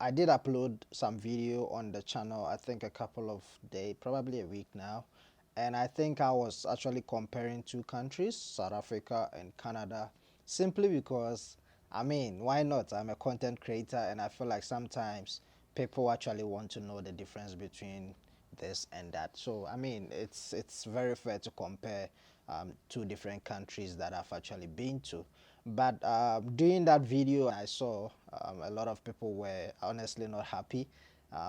I did upload some video on the channel, I think a couple of days, probably a week now. And I think I was actually comparing two countries, South Africa and Canada, simply because, I mean, why not? I'm a content creator and I feel like sometimes people actually want to know the difference between this and that. So, I mean, it's very fair to compare two different countries that I've actually been to. But doing that video, I saw a lot of people were honestly not happy.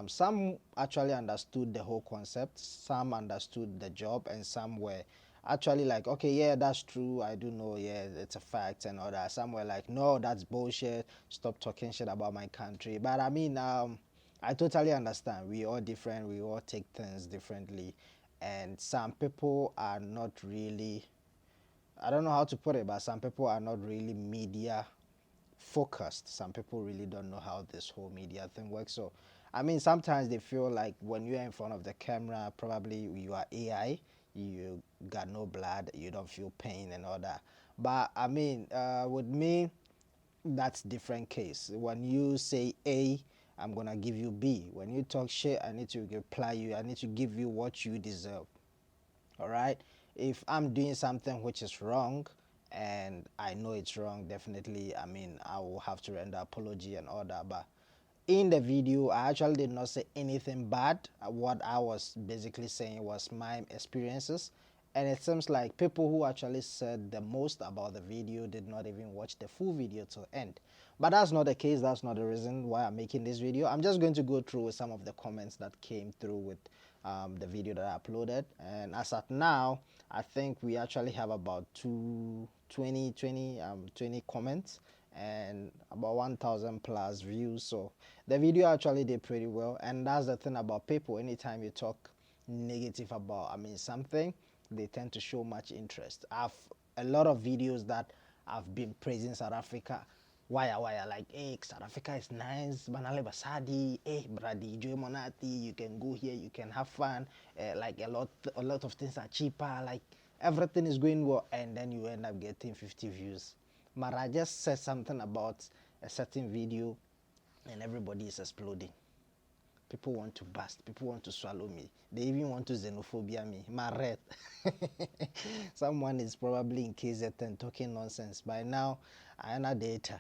Some actually understood the whole concept, some understood the job, and some were actually like, okay, yeah, that's true. I do know, yeah, it's a fact and all that. Some were like, no, that's bullshit. Stop talking shit about my country. But I mean, I totally understand. We all different. We all take things differently, and some people are not really, I don't know how to put it, but some people are not really media focused. Some people really don't know how this whole media thing works. So, I mean, sometimes they feel like when you're in front of the camera, probably you are AI, you got no blood, you don't feel pain and all that. But I mean, with me, that's different case. When you say A, I'm gonna give you B. When you talk shit, I need to reply you. I need to give you what you deserve. All right, if I'm doing something which is wrong and I know it's wrong, definitely, I mean, I will have to render apology and all that. But in the video, I actually did not say anything bad. What I was basically saying was my experiences, and it seems like people who actually said the most about the video did not even watch the full video to end. But that's not the case. That's not the reason why I'm making this video. I'm just going to go through some of the comments that came through with the video that I uploaded. And as at now, I think we actually have about 20 comments and about 1,000 plus views. So the video actually did pretty well. And that's the thing about people. Anytime you talk negative about, I mean, something, they tend to show much interest. I've a lot of videos that I've been praising South Africa. Why, like, hey, South Africa is nice, Banale Basadi, hey, Brady, Joy Monati, you can go here, you can have fun, like a lot of things are cheaper, like everything is going well, and then you end up getting 50 views. Mara just said something about a certain video, and everybody is exploding. People want to bust. People want to swallow me. They even want to xenophobia me. Maret. Someone is probably in KZN talking nonsense. By now, I have data.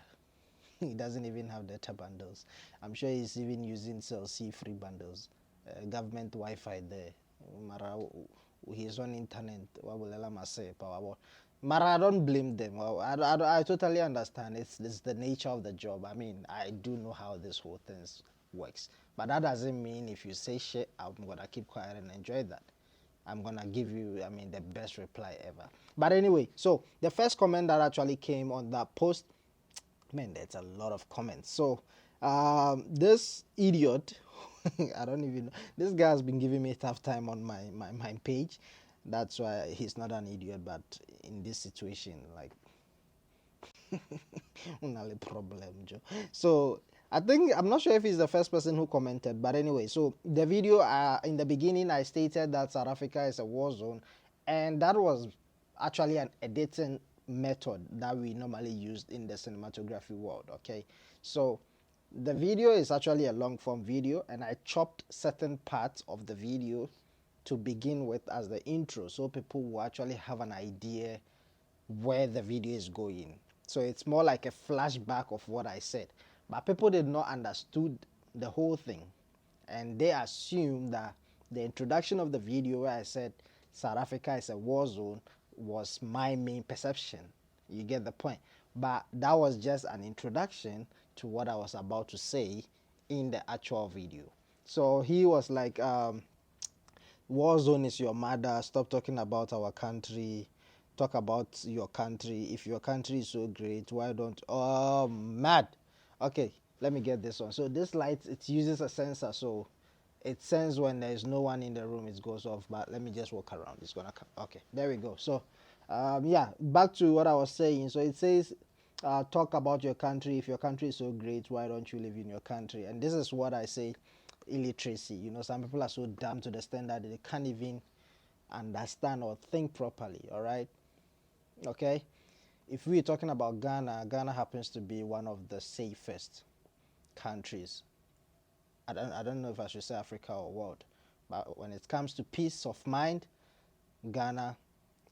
He doesn't even have data bundles. I'm sure he's even using Cell C free bundles. Government Wi-Fi there. Mara, he's on internet. What will I say? Mara, I don't blame them. Well, I totally understand. It's the nature of the job. I mean, I do know how this whole thing works. But that doesn't mean if you say shit, I'm gonna keep quiet and enjoy that. I'm gonna give you, I mean, the best reply ever. But anyway, so the first comment that actually came on that post, man, there's a lot of comments. So this idiot, I don't even know, this guy has been giving me a tough time on my page. That's why he's not an idiot, but in this situation, like, only problem, Joe. So I think I'm not sure if he's the first person who commented, but anyway. So the video, in the beginning, I stated that South Africa is a war zone, and that was actually an editing method that we normally used in the cinematography world. Okay, so the video is actually a long form video, and I chopped certain parts of the video to begin with as the intro, so people will actually have an idea where the video is going. So it's more like a flashback of what I said. But people did not understood the whole thing. And they assumed that the introduction of the video where I said South Africa is a war zone was my main perception. You get the point. But that was just an introduction to what I was about to say in the actual video. So he was like, war zone is your mother. Stop talking about our country. Talk about your country. If your country is so great, why don't? Oh, mad. Okay, let me get this one. So this light, it uses a sensor, so it sends when there is no one in the room, it goes off. But let me just walk around. It's gonna come. Okay, there we go. So, yeah, back to what I was saying. So it says, talk about your country. If your country is so great, why don't you live in your country? And this is what I say, illiteracy. You know, some people are so dumb to the extent that they can't even understand or think properly. All right, okay. If we're talking about Ghana, Ghana happens to be one of the safest countries I don't know if I should say Africa or world, but when it comes to peace of mind, Ghana,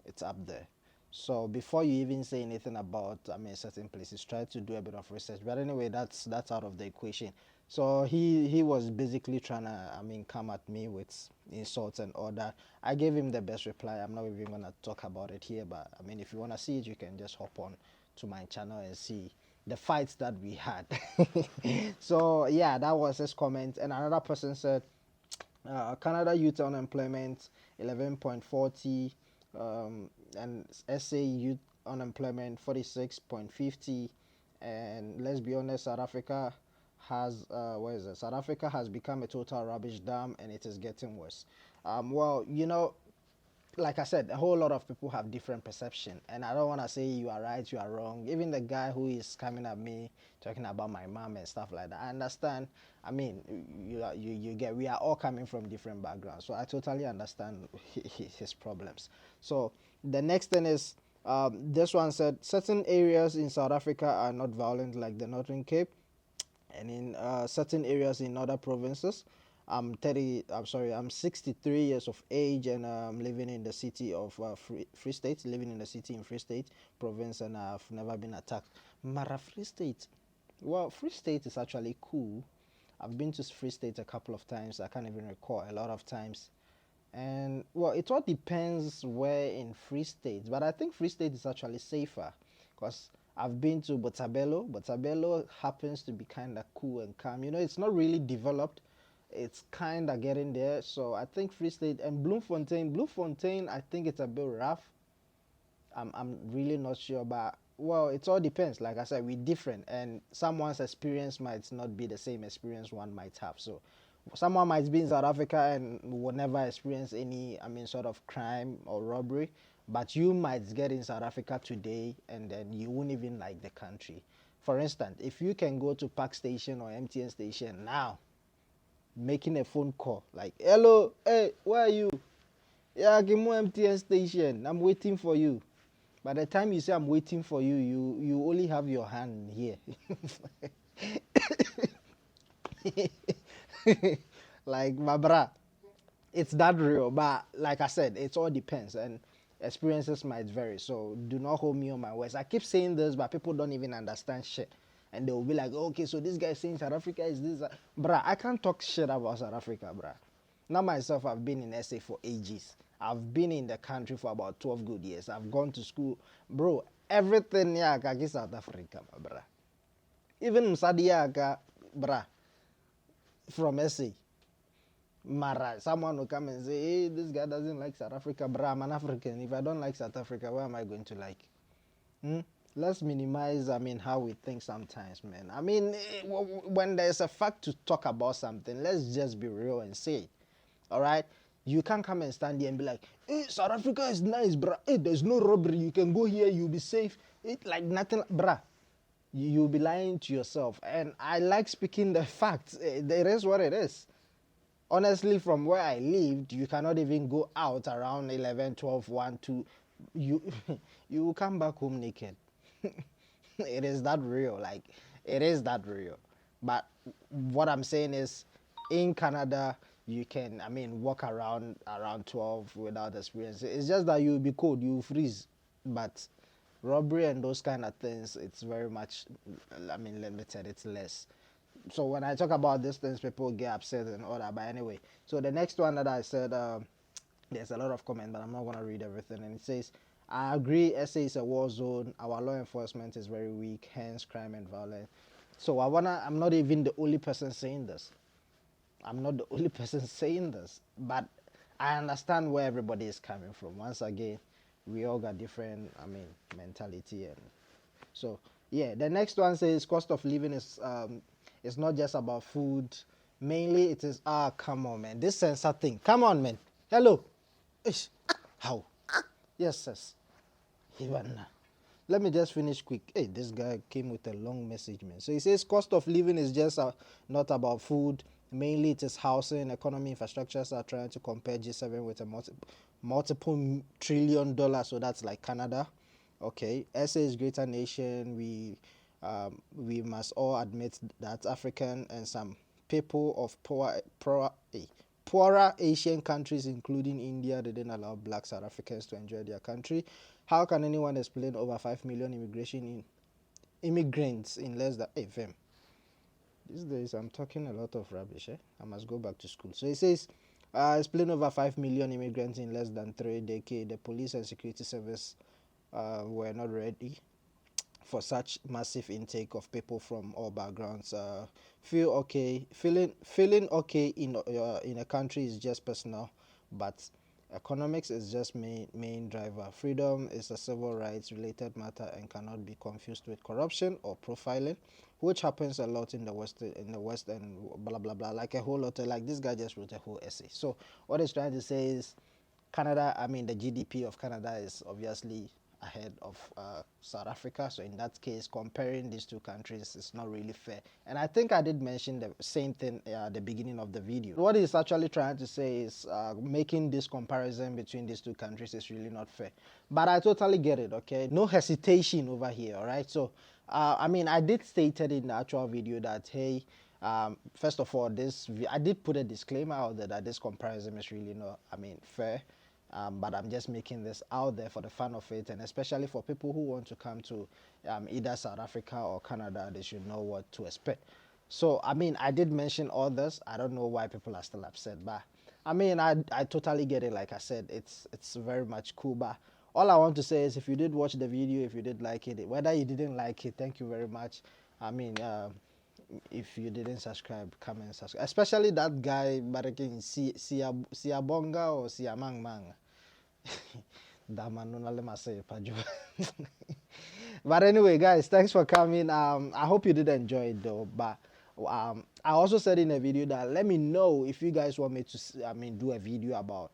it's up there. So before you even say anything about, I mean, certain places, try to do a bit of research. But anyway, that's out of the equation. So he was basically trying to, I mean, come at me with insults and all that. I gave him the best reply. I'm not even gonna talk about it here, but I mean, if you wanna see it, you can just hop on to my channel and see the fights that we had. So yeah, that was his comment. And another person said, Canada youth unemployment 11.40, and SA youth unemployment 46.50, and let's be honest, South Africa has where is it? South Africa has become a total rubbish dam, and it is getting worse. Well, like I said, a whole lot of people have different perception, and I don't want to say you are right, you are wrong. Even the guy who is coming at me talking about my mom and stuff like that, I understand. I mean, you get, we are all coming from different backgrounds, so I totally understand his problems. So the next thing is, this one said certain areas in South Africa are not violent like the Northern Cape, and in certain areas in other provinces. I'm 63 years of age, and living in the city of Free State, living in the city in Free State province, and I've never been attacked. Mara Free State. Well, Free State is actually cool. I've been to Free State a couple of times. I can't even recall a lot of times. And well, it all depends where in Free State, but I think Free State is actually safer because I've been to Botshabelo. Botshabelo happens to be kind of cool and calm. It's not really developed. It's kind of getting there. So I think Free State and Bloemfontein. Bloemfontein, I think it's a bit rough. I'm really not sure, but well, it all depends. Like I said, we're different, and someone's experience might not be the same experience one might have. So someone might be in South Africa and will never experience any, I mean, sort of crime or robbery, but you might get in South Africa today and then you won't even like the country. For instance, if you can go to Park Station or MTN Station now, making a phone call like, hello, hey, where are you? Yeah, give me MTN Station, I'm waiting for you. By the time you say I'm waiting for you, you only have your hand here. Like, my bra, it's that real. But like I said, it all depends, and experiences might vary. So do not hold me on my words. I keep saying this, but people don't even understand shit. And they'll be like, okay, so this guy is saying South Africa is this. Bruh, I can't talk shit about South Africa, bruh. Now myself, I've been in SA for ages. I've been in the country for about 12 good years. I've gone to school. Bro, everything here is South Africa, bruh. Even Msadiaka, bruh, from SA. Mara, someone will come and say, hey, this guy doesn't like South Africa, bruh, I'm an African. If I don't like South Africa, where am I going to like? Hmm? Let's minimize, I mean, how we think sometimes, man. I mean, when there's a fact to talk about something, let's just be real and say it. All right? You can't come and stand here and be like, hey, South Africa is nice, bruh. Hey, there's no robbery. You can go here, you'll be safe. It like nothing, bruh. You'll be lying to yourself. And I like speaking the facts. It is what it is. Honestly, from where I lived, you cannot even go out around 11, 12, 1, 2. You, you will come back home naked. It is that real. Like, it is that real. But what I'm saying is, in Canada, you can, I mean, walk around 12 without experience. It's just that you'll be cold, you'll freeze. But robbery and those kind of things, it's very much, I mean, limited. It's less. So when I talk about these things, people get upset and all that. But anyway, so the next one that I said, there's a lot of comment, but I'm not gonna read everything. And it says, I agree, SA is a war zone. Our law enforcement is very weak, hence crime and violence. So I'm not even the only person saying this. I'm not the only person saying this, but I understand where everybody is coming from. Once again, we all got different, I mean, mentality, and so yeah. The next one says cost of living is it's not just about food. Mainly, it is come on, man, this sensor thing. Come on, man. Hello. Ish. How? Yes, yes. Even let me just finish quick. Hey, this guy came with a long message, man. So he says cost of living is just not about food. Mainly it is housing, economy, infrastructures are trying to compare G7 with a multiple trillion dollars. So that's like Canada. Okay, SA is greater nation. We must all admit that African and some people of poorer Asian countries, including India, didn't allow black South Africans to enjoy their country. How can anyone explain over 5 million immigrants in less than... Hey, fam. These days I'm talking a lot of rubbish. I must go back to school. So it says, explain over 5 million immigrants in less than 3 decades. The police and security service were not ready for such massive intake of people from all backgrounds. Feeling okay in a country is just personal, but economics is just main driver. Freedom is a civil rights related matter and cannot be confused with corruption or profiling, which happens a lot in the West and blah blah blah. Like a whole lot of, like this guy just wrote a whole essay. So what he's trying to say is Canada, I mean, the GDP of Canada is obviously ahead of South Africa. So in that case, comparing these two countries is not really fair. And I think I did mention the same thing at the beginning of the video. What he's actually trying to say is making this comparison between these two countries is really not fair. But I totally get it, okay? No hesitation over here, all right? So, I mean, I did stated in the actual video that, hey, first of all, I did put a disclaimer out there that this comparison is really not, I mean, fair. But I'm just making this out there for the fun of it, and especially for people who want to come to either South Africa or Canada, they should know what to expect. So, I mean, I did mention all this. I don't know why people are still upset, but I mean, I totally get it. Like I said, it's very much cool, but all I want to say is if you did watch the video, if you did like it, whether you didn't like it, thank you very much. I mean, if you didn't subscribe, come and subscribe. Especially that guy, Baraking Siabonga or Siamang. But anyway, guys, thanks for coming. I hope you did enjoy it though. But I also said in a video that let me know if you guys want me to, I mean, do a video about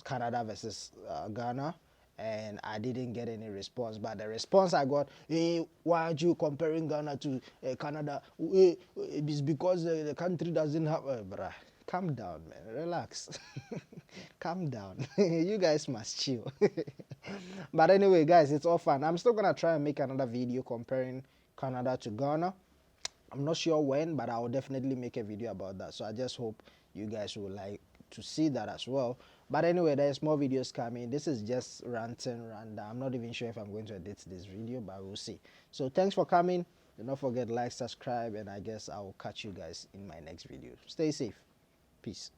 Canada versus Ghana. And I didn't get any response, but the response I got, hey, why aren't you comparing Ghana to Canada? It's because the country doesn't have bruh, calm down, man, relax. Calm down. You guys must chill. But anyway, guys, it's all fun. I'm still gonna try and make another video comparing Canada to Ghana. I'm not sure when, but I will definitely make a video about that. So I just hope you guys will like to see that as well. But anyway, there's more videos coming. This is just ranting random. I'm not even sure if I'm going to edit this video, but we'll see. So thanks for coming. Do not forget like, subscribe, and I guess I will catch you guys in my next video. Stay safe. Peace.